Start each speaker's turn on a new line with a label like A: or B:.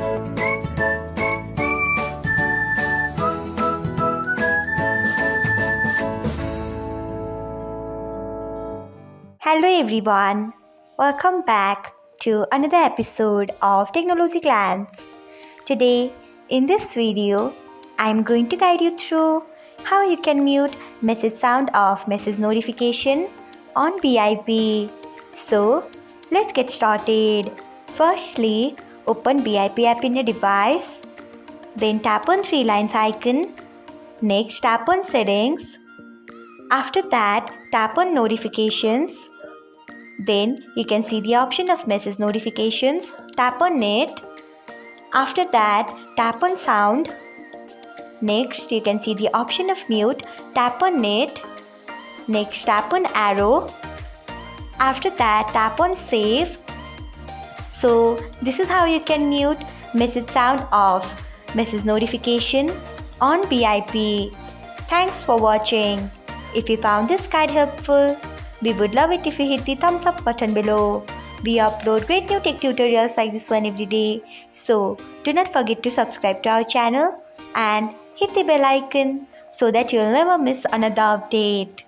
A: Hello everyone, welcome back to another episode of Technologyglance. Today, in this video, I am going to guide you through how you can mute message sound of message notification on BIP. So, let's get started. Firstly, open BIP app in your device. Then tap on three lines icon. Next, tap on settings. After that, tap on notifications. Then you can see the option of message notifications. Tap on it. After that, tap on sound. Next, you can see the option of mute. Tap on it. Next, tap on arrow. After that, tap on save. So, this is how you can mute message sound of message notification on BIP. Thanks for watching. If you found this guide helpful, we would love it if you hit the thumbs up button below. We upload great new tech tutorials like this one every day. So do not forget to subscribe to our channel and hit the bell icon so that you'll never miss another update.